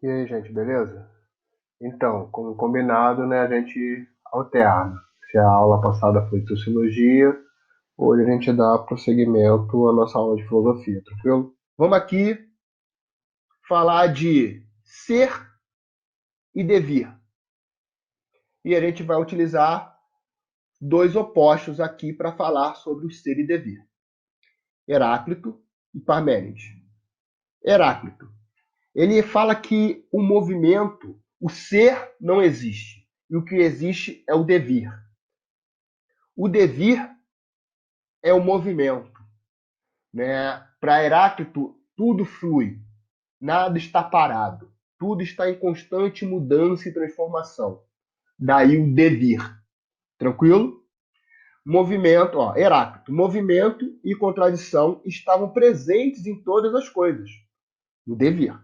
E aí, gente, beleza? Então, como combinado, né, a gente alterna. Se a aula passada foi de sociologia, hoje a gente dá prosseguimento à nossa aula de filosofia, tranquilo? Vamos aqui falar de ser e devir. E a gente vai utilizar dois opostos aqui para falar sobre o ser e devir: Heráclito e Parmênides. Heráclito, ele fala que o movimento, o ser, não existe. E o que existe é o devir. O devir é o movimento, né? Para Heráclito, tudo flui, nada está parado, tudo está em constante mudança e transformação. Daí o devir. Tranquilo? Movimento, ó, Heráclito, movimento e contradição estavam presentes em todas as coisas. O devir.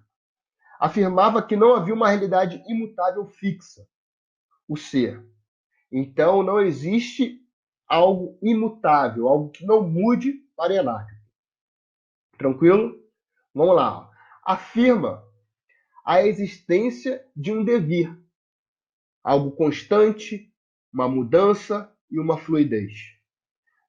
Afirmava que não havia uma realidade imutável fixa, o ser. Então não existe algo imutável, algo que não mude para Heráclito. Tranquilo? Vamos lá. Afirma a existência de um devir, algo constante, uma mudança e uma fluidez.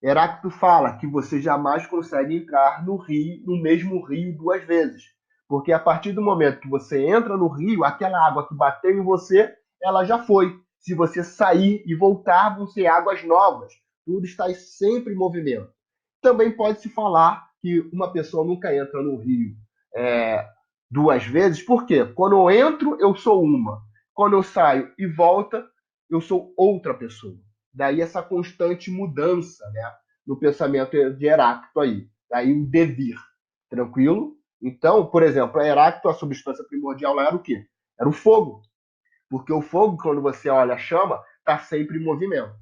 Heráclito fala que você jamais consegue entrar no rio, no mesmo rio duas vezes, porque a partir do momento que você entra no rio, aquela água que bateu em você, ela já foi. Se você sair e voltar, vão ser águas novas. Tudo está sempre em movimento. Também pode-se falar que uma pessoa nunca entra no rio é, duas vezes, por quê? Quando eu entro, eu sou uma. Quando eu saio e volta, eu sou outra pessoa. Daí essa constante mudança, né, no pensamento de Heráclito aí. Daí o devir. Tranquilo? Então, por exemplo, a Heráclito, a substância primordial lá era o quê? Era o fogo. Porque o fogo, quando você olha a chama, está sempre em movimento.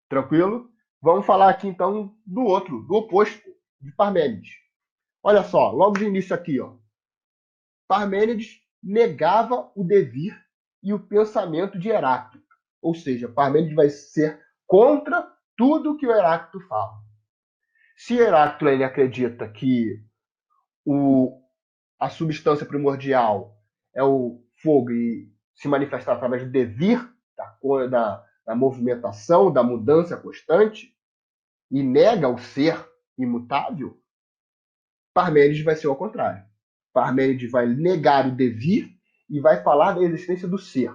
Tranquilo? Vamos falar aqui então do outro, do oposto, de Parmênides. Olha só, logo de início aqui, ó. Parmênides negava o devir e o pensamento de Heráclito. Ou seja, Parmênides vai ser contra tudo que o Heráclito fala. Se Heráclito ele acredita que o, a substância primordial é o fogo e se manifestar através do devir, da movimentação, da mudança constante, e nega o ser imutável, Parmênides vai ser ao contrário. Parmênides vai negar o devir e vai falar da existência do ser.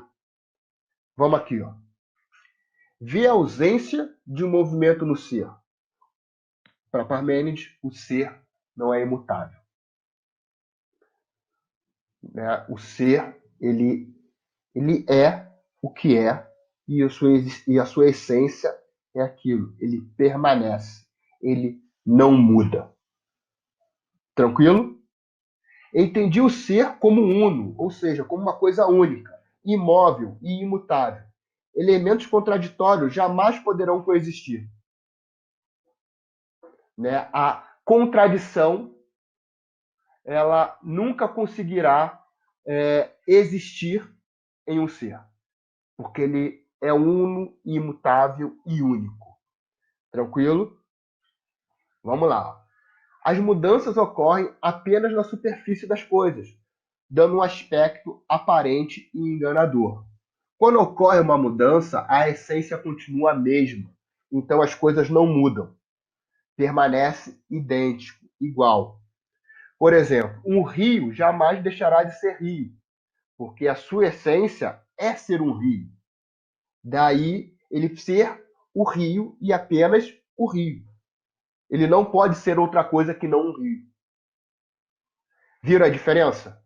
Vamos aqui, ó. Vê a ausência de um movimento no ser. Para Parmênides, o ser não é imutável. Né? O ser, ele é o que é e a sua essência é aquilo. Ele permanece. Ele não muda. Tranquilo? Entendi o ser como uno, ou seja, como uma coisa única, imóvel e imutável. Elementos contraditórios jamais poderão coexistir. Né? A contradição ela nunca conseguirá existir em um ser, porque ele é uno, imutável e único. Tranquilo? Vamos lá. As mudanças ocorrem apenas na superfície das coisas, dando um aspecto aparente e enganador. Quando ocorre uma mudança, a essência continua a mesma. Então as coisas não mudam. Permanece idêntico, igual. Por exemplo, um rio jamais deixará de ser rio, porque a sua essência é ser um rio. Daí ele ser o rio e apenas o rio. Ele não pode ser outra coisa que não um rio. Viram a diferença?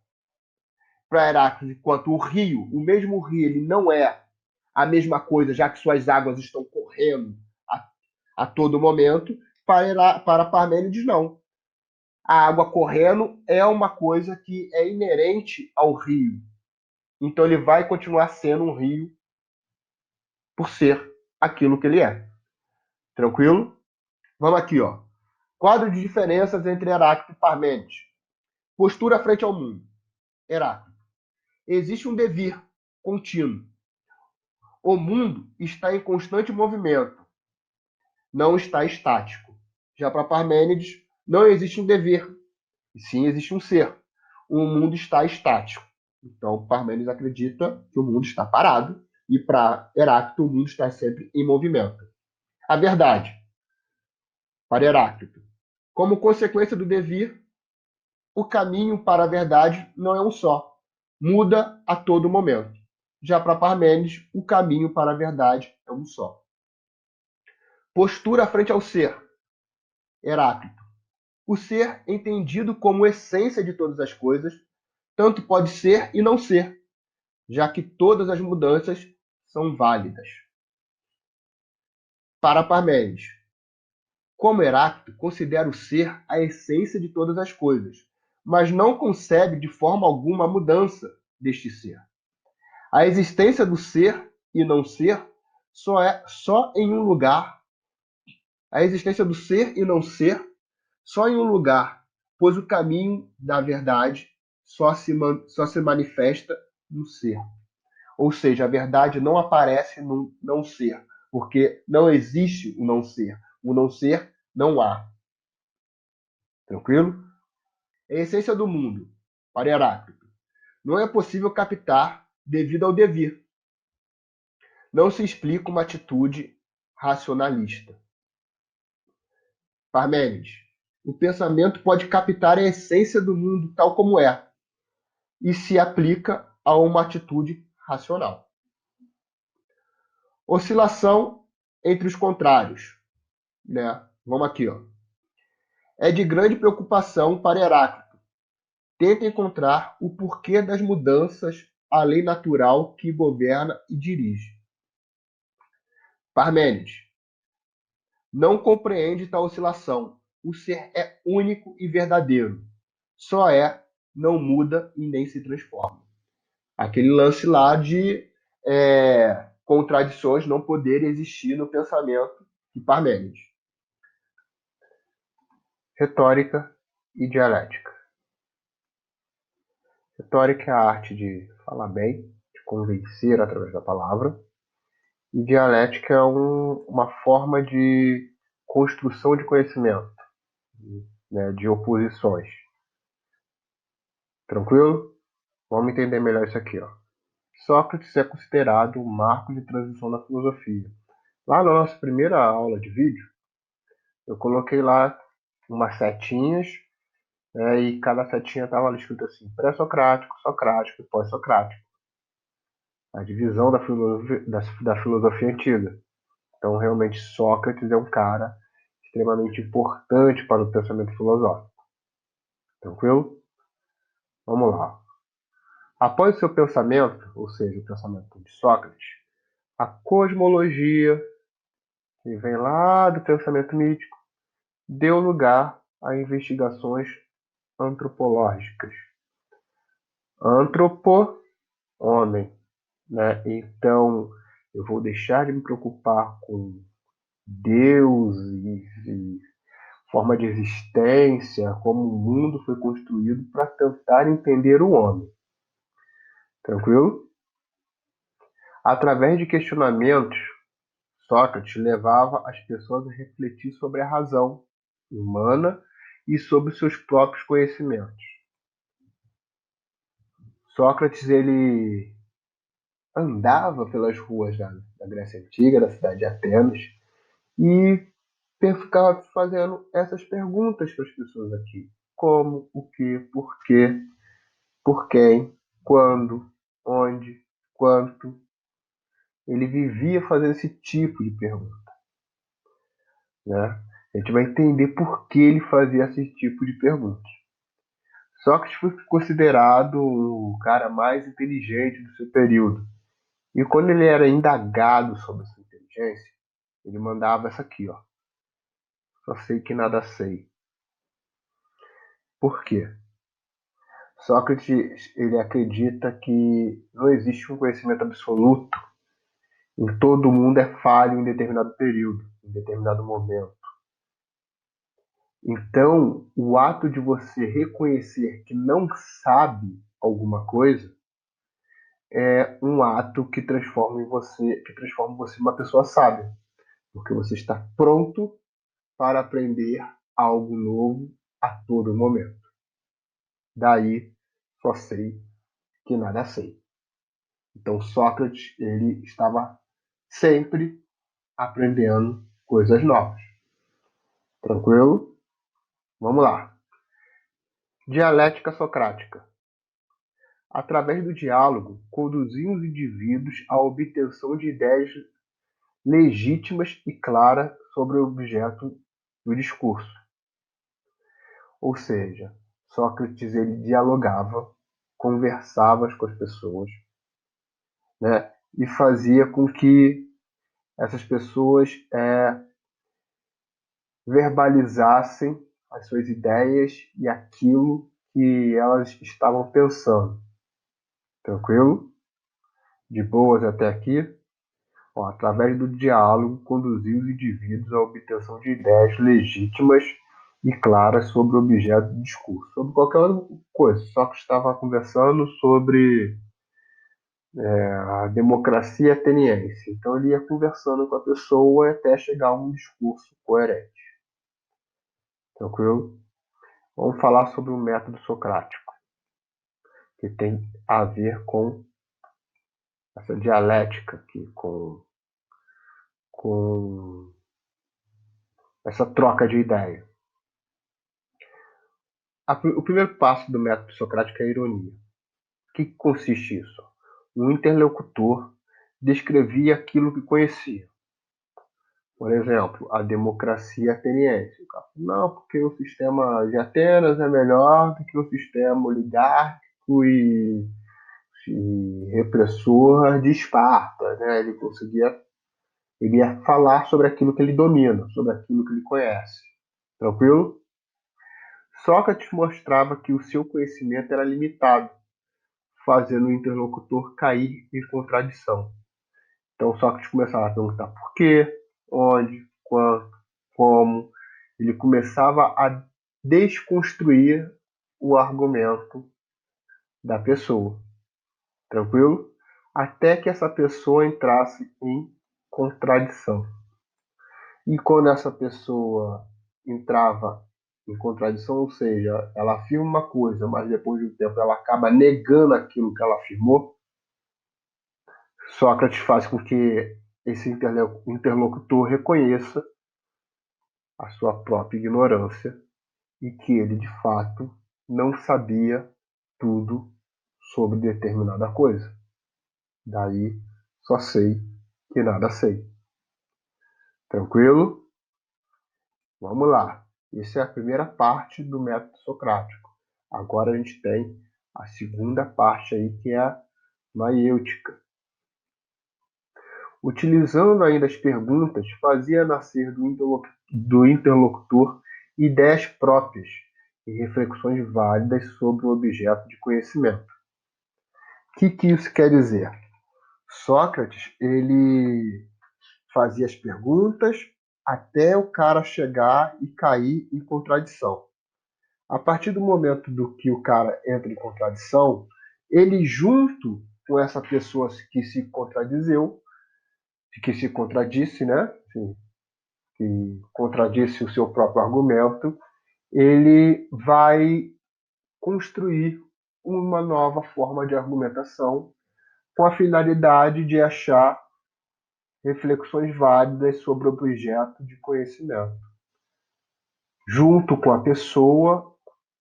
Para Heráclito, enquanto o rio, o mesmo rio, ele não é a mesma coisa, já que suas águas estão correndo a todo momento, para Parmênides não. A água correndo é uma coisa que é inerente ao rio. Então ele vai continuar sendo um rio por ser aquilo que ele é. Tranquilo? Vamos aqui, ó. Quadro de diferenças entre Heráclito e Parmênides. Postura frente ao mundo. Heráclito. Existe um devir contínuo. O mundo está em constante movimento, não está estático. Já para Parmênides, não existe um dever, e sim existe um ser. O mundo está estático. Então, Parmênides acredita que o mundo está parado e para Heráclito o mundo está sempre em movimento. A verdade, para Heráclito, como consequência do devir, o caminho para a verdade não é um só, muda a todo momento. Já para Parmênides, o caminho para a verdade é um só. Postura frente ao ser, Heráclito. O ser, entendido como essência de todas as coisas, tanto pode ser e não ser, já que todas as mudanças são válidas. Para Parmênides, como Heráclito, considera o ser a essência de todas as coisas, mas não concebe de forma alguma a mudança deste ser. A existência do ser e não ser só é só em um lugar. A existência do ser e não ser só em um lugar, pois o caminho da verdade só se manifesta no ser. Ou seja, a verdade não aparece no não ser, porque não existe o não ser. O não ser não há. Tranquilo? É a essência do mundo, para Heráclito, não é possível captar devido ao devir. Não se explica uma atitude racionalista. Parmênides, o pensamento pode captar a essência do mundo tal como é e se aplica a uma atitude racional. Oscilação entre os contrários. Né? Vamos aqui. Ó. É de grande preocupação para Heráclito. Tenta encontrar o porquê das mudanças à lei natural que governa e dirige. Parmênides não compreende tal oscilação. O ser é único e verdadeiro. Só é, não muda e nem se transforma. Aquele lance lá de contradições não poderem existir no pensamento de Parmênides. Retórica e dialética. Retórica é a arte de falar bem, de convencer através da palavra. E dialética é uma forma de construção de conhecimento, né, de oposições. Tranquilo? Vamos entender melhor isso aqui. Ó. Sócrates é considerado um marco de transição na filosofia. Lá na nossa primeira aula de vídeo, eu coloquei lá umas setinhas, né, e cada setinha estava escrito assim, pré-socrático, socrático e pós-socrático. A divisão da filosofia antiga. Então, realmente, Sócrates é um cara extremamente importante para o pensamento filosófico. Tranquilo? Vamos lá. Após o seu pensamento, ou seja, o pensamento de Sócrates, a cosmologia, que vem lá do pensamento mítico, deu lugar a investigações antropológicas. Antropo, homem, né? Então, eu vou deixar de me preocupar com Deus e forma de existência, como o mundo foi construído para tentar entender o homem. Tranquilo? Através de questionamentos, Sócrates levava as pessoas a refletir sobre a razão humana e sobre seus próprios conhecimentos. Sócrates ele andava pelas ruas da Grécia Antiga, da cidade de Atenas, e ficava fazendo essas perguntas para as pessoas aqui. Como, o que, por quem, quando, onde, quanto. Ele vivia fazendo esse tipo de pergunta. Né? A gente vai entender por que ele fazia esse tipo de pergunta. Sócrates foi considerado o cara mais inteligente do seu período. E quando ele era indagado sobre sua inteligência, ele mandava essa aqui, ó. Só sei que nada sei. Por quê? Sócrates ele acredita que não existe um conhecimento absoluto. Em todo mundo é falho em determinado período, em determinado momento. Então, o ato de você reconhecer que não sabe alguma coisa é um ato que transforma você em uma pessoa sábia, porque você está pronto para aprender algo novo a todo momento. Daí, só sei que nada sei. Então Sócrates, ele estava sempre aprendendo coisas novas. Tranquilo? Vamos lá. Dialética socrática. Através do diálogo, conduzimos os indivíduos à obtenção de ideias legítimas e claras sobre o objeto do discurso. Ou seja, Sócrates ele dialogava, conversava com as pessoas, né, e fazia com que essas pessoas verbalizassem as suas ideias e aquilo que elas estavam pensando. Tranquilo? De boas até aqui? Ó, através do diálogo, conduzir os indivíduos à obtenção de ideias legítimas e claras sobre o objeto do discurso, sobre qualquer outra coisa. Só que estava conversando sobre a democracia ateniense. Então ele ia conversando com a pessoa até chegar a um discurso coerente. Tranquilo? Vamos falar sobre o método socrático, que tem a ver com essa dialética aqui, com essa troca de ideia. O primeiro passo do método socrático é a ironia. O que consiste isso? O interlocutor descrevia aquilo que conhecia. Por exemplo, a democracia ateniense. Não, porque o sistema de Atenas é melhor do que o sistema oligárquico e repressor de Esparta. Né? Ele ia falar sobre aquilo que ele domina, sobre aquilo que ele conhece. Tranquilo? Sócrates mostrava que o seu conhecimento era limitado, fazendo o interlocutor cair em contradição. Então Sócrates começava a perguntar por quê, onde, quando, como. Ele começava a desconstruir o argumento da pessoa. Tranquilo? Até que essa pessoa entrasse em contradição. E quando essa pessoa entrava em contradição, ou seja, ela afirma uma coisa, mas depois de um tempo ela acaba negando aquilo que ela afirmou, Sócrates faz com que esse interlocutor reconheça a sua própria ignorância e que ele, de fato, não sabia tudo sobre determinada coisa. Daí, só sei que nada sei. Tranquilo? Vamos lá. Essa é a primeira parte do método socrático. Agora a gente tem a segunda parte aí, que é a maiêutica. Utilizando ainda as perguntas, fazia nascer do interlocutor ideias próprias e reflexões válidas sobre o objeto de conhecimento. O que isso quer dizer? Sócrates, ele fazia as perguntas até o cara chegar e cair em contradição. A partir do momento do que o cara entra em contradição, ele, junto com essa pessoa que se contradizeu, que se contradisse, né? Que contradisse o seu próprio argumento, ele vai construir uma nova forma de argumentação com a finalidade de achar reflexões válidas sobre o objeto de conhecimento. Junto com a pessoa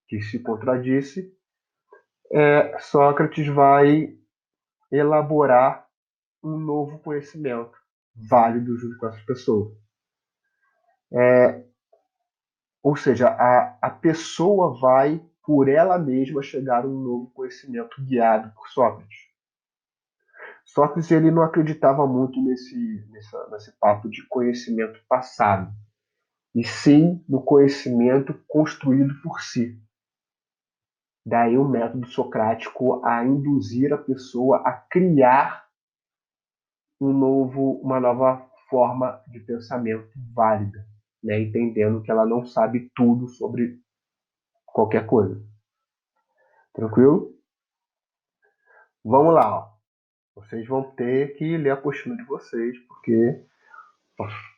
que se contradisse, Sócrates vai elaborar um novo conhecimento válido junto com essas pessoas. Ou seja, a pessoa vai, por ela mesma, chegar a um novo conhecimento guiado por Sócrates. Sócrates ele não acreditava muito nesse papo de conhecimento passado, e sim no conhecimento construído por si. Daí o método socrático a induzir a pessoa a criar uma nova forma de pensamento válida, né? Entendendo que ela não sabe tudo sobre qualquer coisa. Tranquilo? Vamos lá. Ó. Vocês vão ter que ler a apostila de vocês, porque,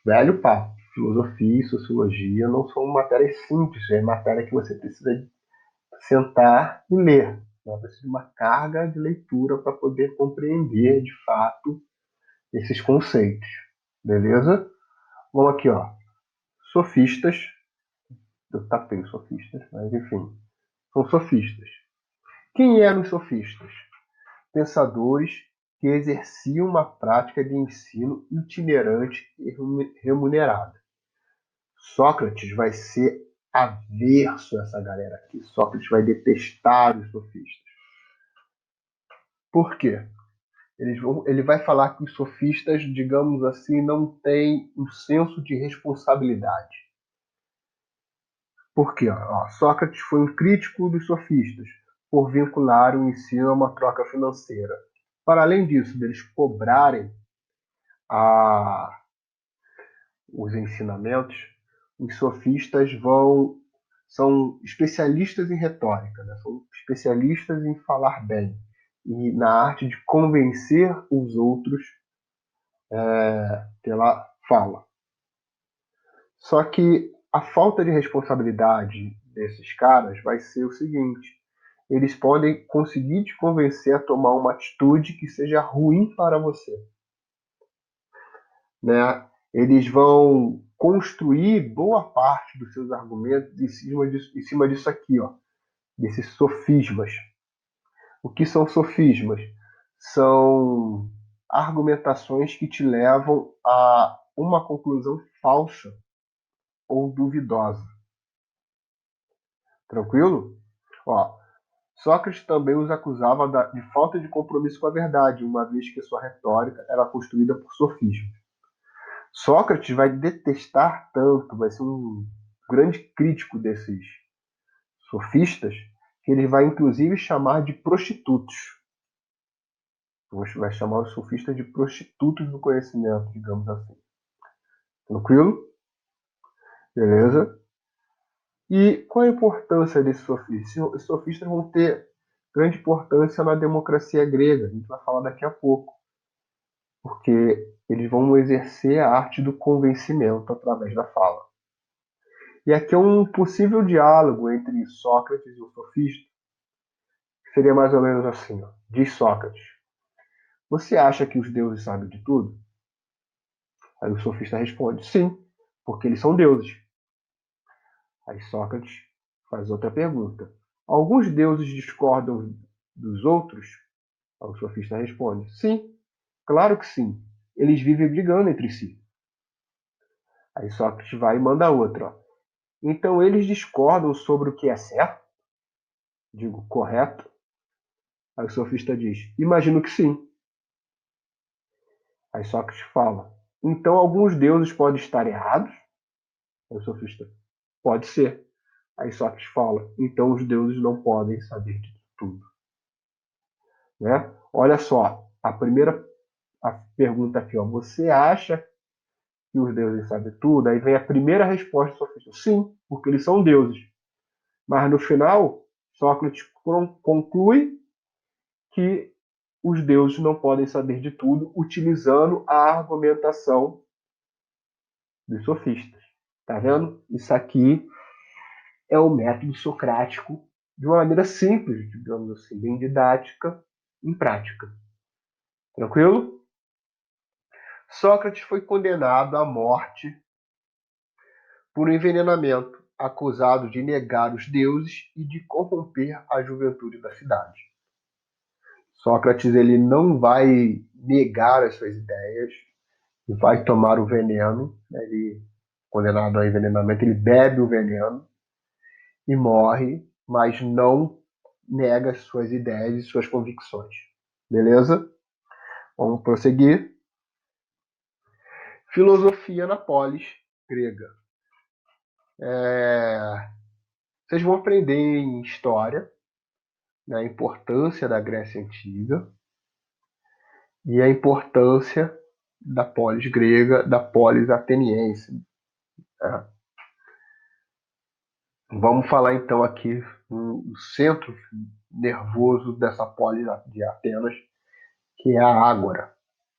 velho papo, filosofia e sociologia não são matérias simples, é matéria que você precisa sentar e ler. Ela precisa de uma carga de leitura para poder compreender, de fato, esses conceitos. Beleza? Vamos aqui, ó. Sofistas. Eu tapei os sofistas, mas enfim. São sofistas. Quem eram os sofistas? Pensadores que exerciam uma prática de ensino itinerante e remunerada. Sócrates vai ser averso a essa galera aqui. Sócrates vai detestar os sofistas. Por quê? Ele vai falar que os sofistas, digamos assim, não têm um senso de responsabilidade. Por quê? Sócrates foi um crítico dos sofistas, por vincular o ensino a uma troca financeira. Para além disso, deles cobrarem os ensinamentos, os sofistas são especialistas em retórica, né? São especialistas em falar bem e na arte de convencer os outros pela fala. Só que a falta de responsabilidade desses caras vai ser o seguinte: eles podem conseguir te convencer a tomar uma atitude que seja ruim para você, né? Eles vão construir boa parte dos seus argumentos em cima disso aqui, ó, desses sofismas. O que são sofismas? São argumentações que te levam a uma conclusão falsa ou duvidosa. Tranquilo? Ó, Sócrates também os acusava de falta de compromisso com a verdade, uma vez que sua retórica era construída por sofismas. Sócrates vai detestar tanto, vai ser um grande crítico desses sofistas, que ele vai inclusive chamar de prostitutos. Vai chamar os sofistas de prostitutos do conhecimento, digamos assim. Tranquilo? Beleza? E qual a importância desses sofistas? Os sofistas vão ter grande importância na democracia grega, a gente vai falar daqui a pouco, porque eles vão exercer a arte do convencimento através da fala. E aqui é um possível diálogo entre Sócrates e o sofista, que seria mais ou menos assim, ó. Diz Sócrates: você acha que os deuses sabem de tudo? Aí o sofista responde: sim, porque eles são deuses. Aí Sócrates faz outra pergunta: alguns deuses discordam dos outros? Aí o sofista responde: sim, claro que sim. Eles vivem brigando entre si. Aí Sócrates vai e manda outra. Ó. Então eles discordam sobre o que é certo? Digo, correto? Aí o sofista diz: imagino que sim. Aí Sócrates fala: então alguns deuses podem estar errados? Aí o sofista: pode ser. Aí Sócrates fala: então os deuses não podem saber de tudo. Né? Olha só, a pergunta aqui, ó, você acha que os deuses sabem tudo? Aí vem a primeira resposta do sofista: sim, porque eles são deuses. Mas no final, Sócrates conclui que os deuses não podem saber de tudo, utilizando a argumentação dos sofistas. Tá vendo? Isso aqui é o método socrático de uma maneira simples, digamos assim, bem didática, em prática. Tranquilo? Sócrates foi condenado à morte por envenenamento, acusado de negar os deuses e de corromper a juventude da cidade. Sócrates ele não vai negar as suas ideias, vai tomar o veneno, né? Ele condenado ao envenenamento, ele bebe o veneno e morre, mas não nega as suas ideias e suas convicções. Beleza? Vamos prosseguir. Filosofia na polis grega. Vocês vão aprender em história, né, a importância da Grécia Antiga e a importância da polis grega, da polis ateniense. Né? Vamos falar então aqui do centro nervoso dessa polis de Atenas, que é a Ágora.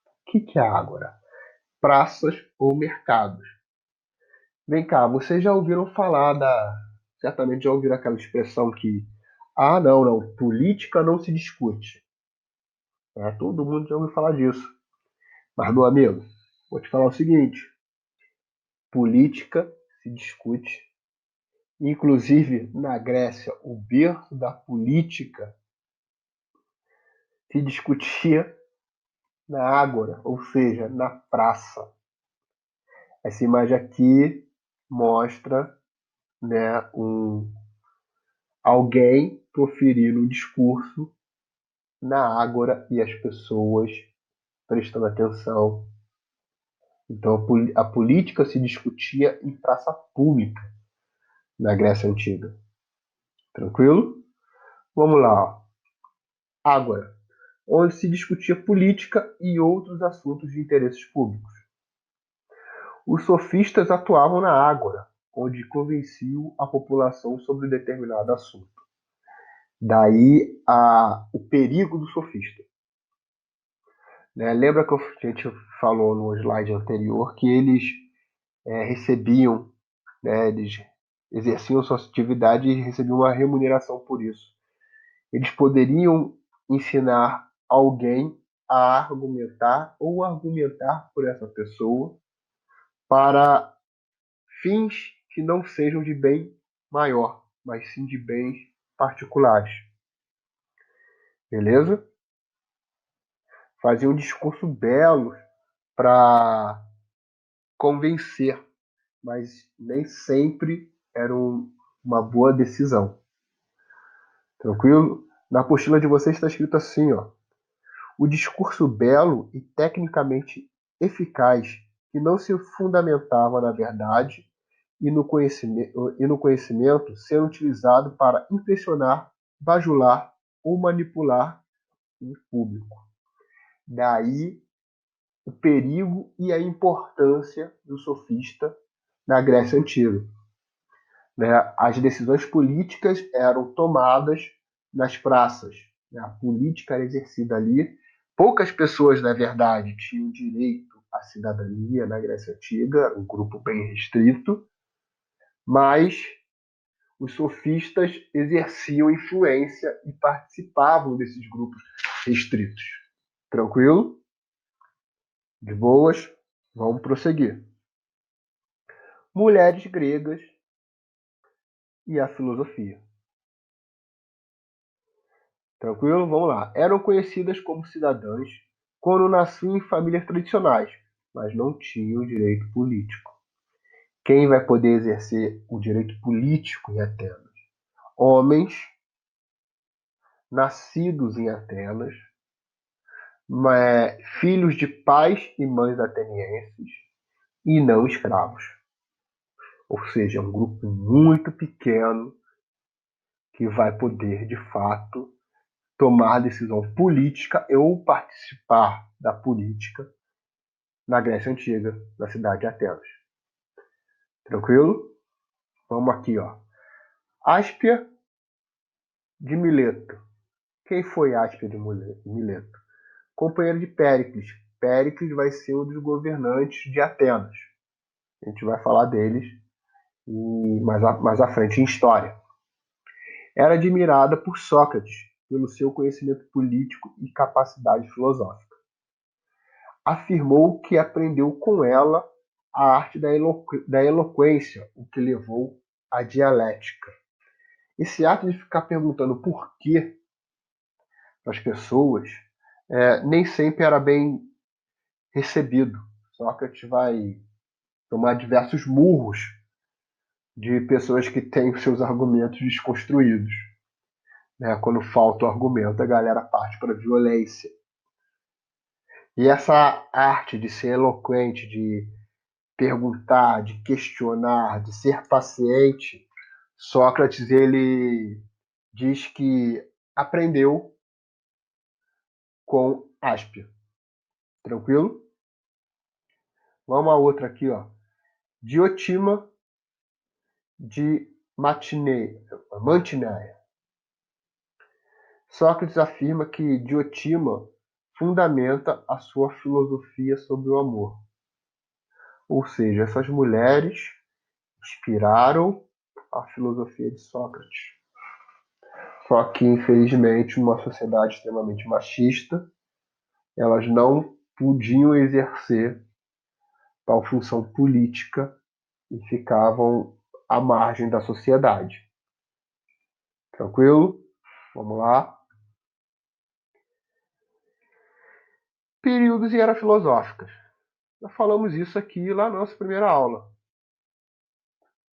O que é a Ágora? Praças ou mercados. Vem cá, vocês já ouviram falar certamente já ouviram aquela expressão que Ah, não, não. Política não se discute. Todo mundo já ouviu falar disso. Mas, meu amigo, vou te falar o seguinte: política se discute. Inclusive, na Grécia, o berço da política se discutia na ágora, ou seja, na praça. Essa imagem aqui mostra, né, alguém proferindo um discurso na ágora e as pessoas prestando atenção. Então, a política se discutia em praça pública na Grécia Antiga. Tranquilo? Vamos lá. Ágora, onde se discutia política e outros assuntos de interesses públicos. Os sofistas atuavam na ágora, onde convenciam a população sobre determinado assunto. Daí o perigo do sofista. Né? Lembra que a gente falou no slide anterior que eles recebiam, né, eles exerciam sua atividade e recebiam uma remuneração por isso. Eles poderiam ensinar alguém a argumentar ou argumentar por essa pessoa para fins que não sejam de bem maior, mas sim de bens particulares. Beleza? Fazia um discurso belo para convencer, mas nem sempre era uma boa decisão. Tranquilo? Na apostila de vocês está escrito assim, ó: o discurso belo e tecnicamente eficaz que não se fundamentava na verdade e no conhecimento sendo utilizado para impressionar, bajular ou manipular o público. Daí o perigo e a importância do sofista na Grécia Antiga. Né? As decisões políticas eram tomadas nas praças. Né? A política era exercida ali. Poucas pessoas, na verdade, tinham direito à cidadania na Grécia Antiga, um grupo bem restrito, mas os sofistas exerciam influência e participavam desses grupos restritos. Tranquilo? De boas? Vamos prosseguir. Mulheres gregas e a filosofia. Tranquilo? Vamos lá. Eram conhecidas como cidadãs quando nasciam em famílias tradicionais, mas não tinham direito político. Quem vai poder exercer o direito político em Atenas? Homens nascidos em Atenas, filhos de pais e mães atenienses e não escravos. Ou seja, é um grupo muito pequeno que vai poder, de fato, tomar decisão política ou participar da política na Grécia Antiga, na cidade de Atenas. Tranquilo? Vamos aqui, ó. Áspia de Mileto. Quem foi Áspia de Mileto? Companheiro de Péricles. Péricles vai ser um dos governantes de Atenas. A gente vai falar deles mais à frente em história. Era admirada por Sócrates, pelo seu conhecimento político e capacidade filosófica. Afirmou que aprendeu com ela a arte da eloquência, o que levou à dialética. Esse ato de ficar perguntando por quê para as pessoas nem sempre era bem recebido. Sócrates vai tomar diversos murros de pessoas que têm os seus argumentos desconstruídos. Né? Quando falta o argumento, a galera parte para a violência. E essa arte de ser eloquente, de perguntar, de questionar, de ser paciente, Sócrates ele diz que aprendeu com Áspia. Tranquilo? Vamos a outra aqui, ó. Diotima de Mantineia. Sócrates afirma que Diotima fundamenta a sua filosofia sobre o amor. Ou seja, essas mulheres inspiraram a filosofia de Sócrates. Só que, infelizmente, numa sociedade extremamente machista, elas não podiam exercer tal função política e ficavam à margem da sociedade. Tranquilo? Vamos lá. Períodos e eras filosóficas. Já falamos isso aqui lá na nossa primeira aula.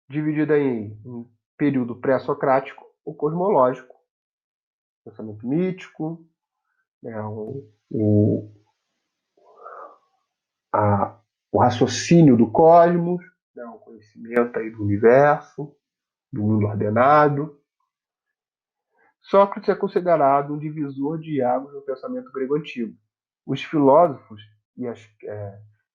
Dividida em um período pré-socrático ou cosmológico. Pensamento mítico, né, o raciocínio do cosmos, né, o conhecimento aí do universo, do mundo ordenado. Sócrates é considerado um divisor de águas no pensamento grego antigo. Os filósofos e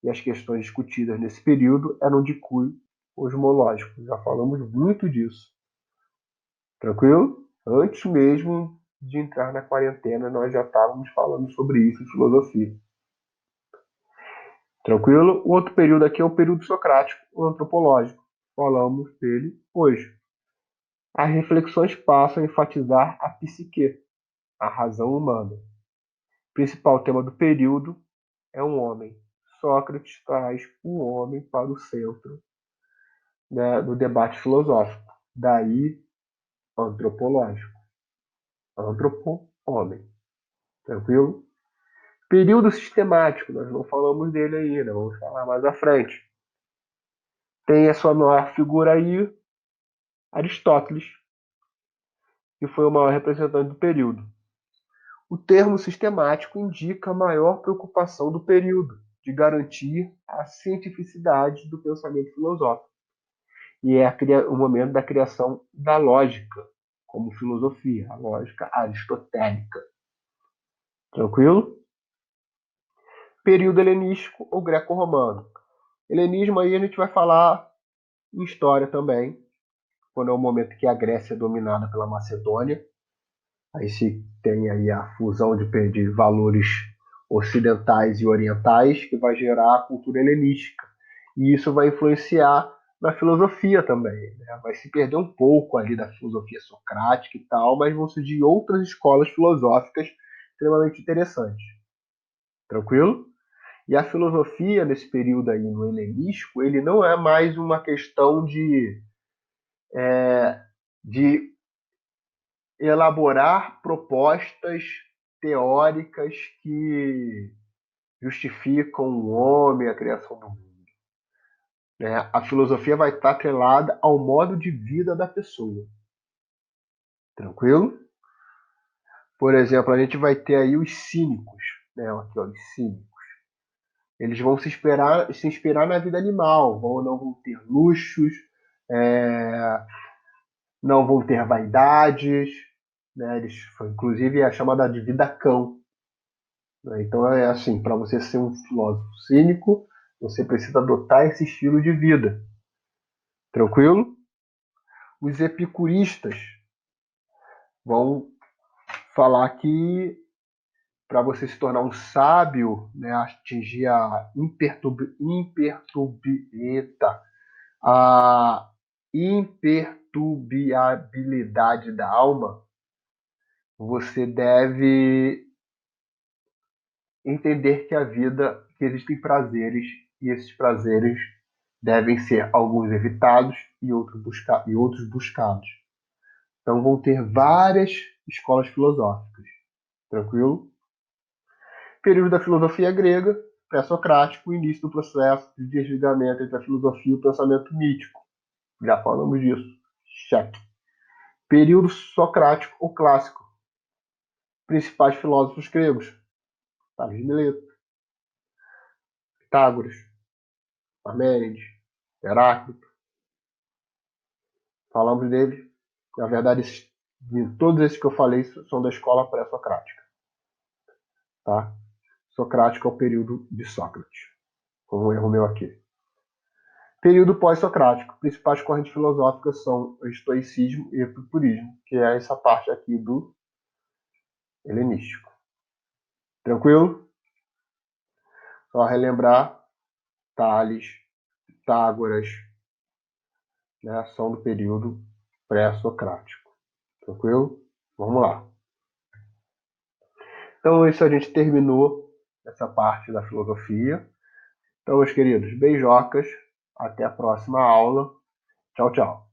as questões discutidas nesse período eram de cunho cosmológico. Já falamos muito disso. Tranquilo? Antes mesmo de entrar na quarentena, nós já estávamos falando sobre isso em filosofia. Tranquilo? O outro período aqui é o período socrático, o antropológico. Falamos dele hoje. As reflexões passam a enfatizar a psique, a razão humana. O principal tema do período é um homem. Sócrates traz o homem para o centro, né, do debate filosófico. Daí, antropológico. Antropo, homem. Tranquilo? Período sistemático, nós não falamos dele ainda, vamos falar mais à frente. Tem a sua maior figura aí, Aristóteles, que foi o maior representante do período. O termo sistemático indica a maior preocupação do período, de garantir a cientificidade do pensamento filosófico. E é o momento da criação da lógica, como filosofia, a lógica aristotélica. Tranquilo? Período helenístico ou greco-romano. Helenismo aí a gente vai falar em história também, quando é o momento que a Grécia é dominada pela Macedônia. Aí se tem aí a fusão de valores ocidentais e orientais, que vai gerar a cultura helenística. E isso vai influenciar na filosofia também. Né? Vai se perder um pouco ali da filosofia socrática e tal, mas vão surgir outras escolas filosóficas extremamente interessantes. Tranquilo? E a filosofia, nesse período aí no helenístico, ele não é mais uma questão de elaborar propostas teóricas que justificam o homem, a criação do mundo. Né? A filosofia vai estar atrelada ao modo de vida da pessoa. Tranquilo? Por exemplo, a gente vai ter aí os cínicos. Né? Aqui, ó, os cínicos. Eles vão se inspirar na vida animal, não vão ter luxos, não vão ter vaidades, né? Inclusive é a chamada de vida cão. Né? Então é assim, para você ser um filósofo cínico, você precisa adotar esse estilo de vida. Tranquilo? Os epicuristas vão falar que para você se tornar um sábio, né, atingir a imperturbibilidade da alma, você deve entender que existem prazeres, e esses prazeres devem ser alguns evitados e outros buscados. Então vão ter várias escolas filosóficas. Tranquilo? Período da filosofia grega, pré-socrático, início do processo de desligamento entre a filosofia e o pensamento mítico. Já falamos disso. Cheque. Período socrático ou clássico. Principais filósofos gregos. Tales de Mileto, Pitágoras, Parmênides, Heráclito. Falamos dele. Na verdade, todos esses que eu falei são da escola pré-socrática. Tá? Socrático é o período de Sócrates. Com um erro meu aqui. Período pós-socrático. Principais correntes filosóficas são o estoicismo e o epicurismo, que é essa parte aqui do helenístico. Tranquilo? Só relembrar, Tales, Pitágoras, né, são do período pré-socrático. Tranquilo? Vamos lá. Então, isso a gente terminou essa parte da filosofia. Então, meus queridos, beijocas. Até a próxima aula. Tchau, tchau.